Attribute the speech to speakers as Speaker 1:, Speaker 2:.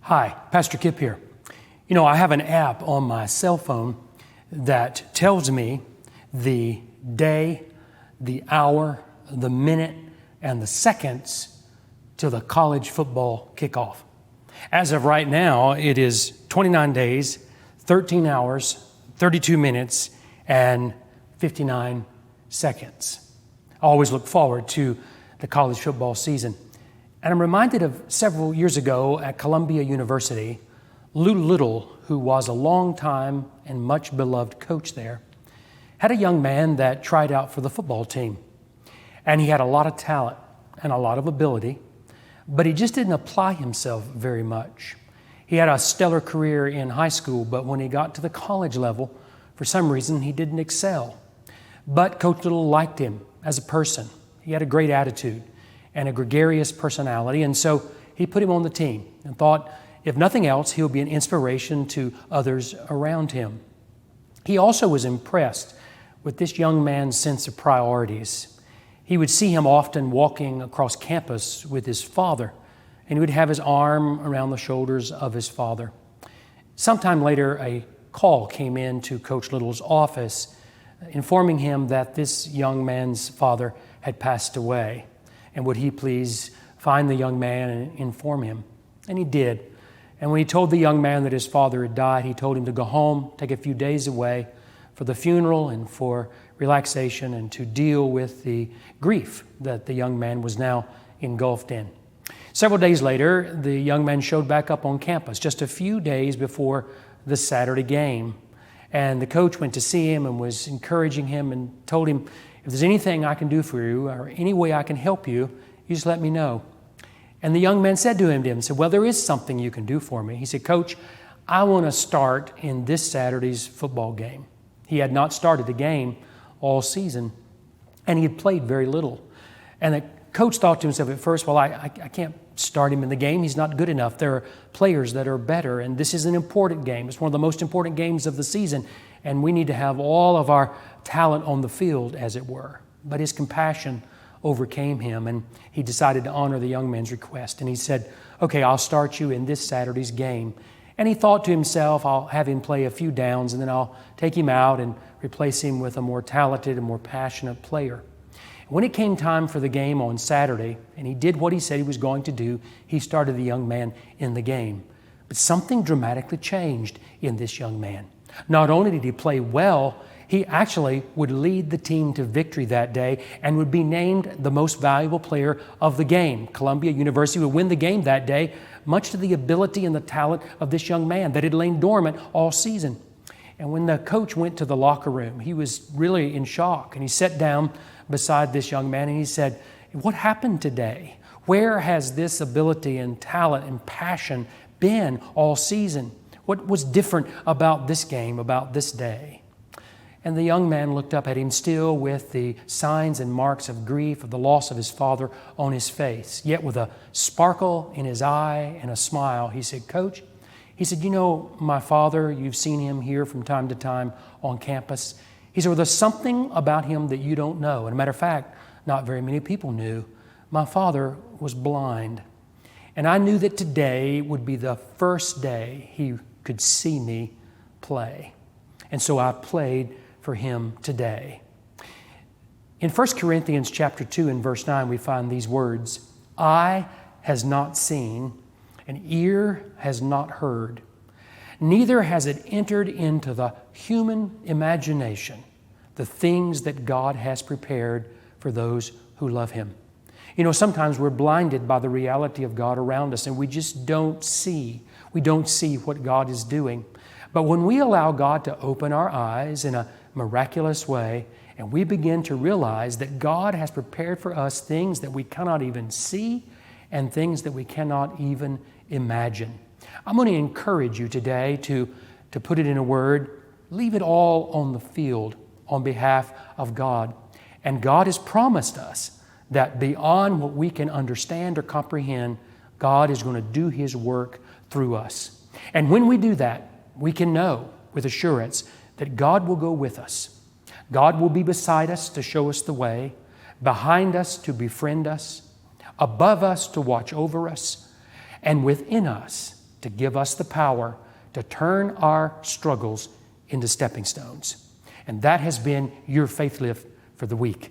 Speaker 1: Hi, Pastor Kip here. I have an app on my cell phone that tells me the day, the hour, the minute, and the seconds till the college football kickoff. As of right now, it is 29 days, 13 hours, 32 minutes, and 59 seconds. I always look forward to the college football season. And I'm reminded of several years ago at Columbia University, Lou Little, who was a long-time and much beloved coach there, had a young man that tried out for the football team. And he had a lot of talent and a lot of ability, but he just didn't apply himself very much. He had a stellar career in high school, but when he got to the college level, for some reason, he didn't excel. But Coach Little liked him as a person. He had a great attitude and a gregarious personality, and so he put him on the team and thought, if nothing else, he'll be an inspiration to others around him. He also was impressed with this young man's sense of priorities. He would see him often walking across campus with his father, and he would have his arm around the shoulders of his father. Sometime later, a call came in to Coach Little's office informing him that this young man's father had passed away, and would he please find the young man and inform him? And he did. And when he told the young man that his father had died, he told him to go home, take a few days away for the funeral and for relaxation and to deal with the grief that the young man was now engulfed in. Several days later, the young man showed back up on campus just a few days before the Saturday game. And the coach went to see him and was encouraging him and told him, if there's anything I can do for you or any way I can help you, you just let me know. And the young man said to him, well, there is something you can do for me. He said, Coach, I want to start in this Saturday's football game. He had not started a game all season, and he had played very little. And the coach thought to himself at first, well, I can't start him in the game. He's not good enough. There are players that are better, and this is an important game. It's one of the most important games of the season, and we need to have all of our talent on the field, as it were. But his compassion overcame him, and he decided to honor the young man's request. And he said, okay, I'll start you in this Saturday's game. And he thought to himself, I'll have him play a few downs, and then I'll take him out and replace him with a more talented and more passionate player. When it came time for the game on Saturday, and he did what he said he was going to do, he started the young man in the game. But something dramatically changed in this young man. Not only did he play well, he actually would lead the team to victory that day and would be named the most valuable player of the game. Columbia University would win the game that day, much to the ability and the talent of this young man that had lain dormant all season. And when the coach went to the locker room, he was really in shock. And he sat down beside this young man and he said, what happened today? Where has this ability and talent and passion been all season? What was different about this game, about this day? And the young man looked up at him still with the signs and marks of grief of the loss of his father on his face, yet with a sparkle in his eye and a smile. He said, Coach, he said, my father, you've seen him here from time to time on campus. He said, well, there's something about him that you don't know. And a matter of fact, not very many people knew. My father was blind. And I knew that today would be the first day he could see me play. And so I played for him today. In 1 Corinthians chapter 2 and verse 9, we find these words, eye has not seen, and ear has not heard, neither has it entered into the human imagination the things that God has prepared for those who love Him. Sometimes we're blinded by the reality of God around us, and we just don't see. We don't see what God is doing. But when we allow God to open our eyes in a miraculous way, and we begin to realize that God has prepared for us things that we cannot even see and things that we cannot even imagine. I'm going to encourage you today to put it in a word, leave it all on the field on behalf of God. And God has promised us that beyond what we can understand or comprehend, God is going to do His work through us. And when we do that, we can know with assurance that God will go with us. God will be beside us to show us the way, behind us to befriend us, above us to watch over us, and within us to give us the power to turn our struggles into stepping stones. And that has been your Faith Lift for the week.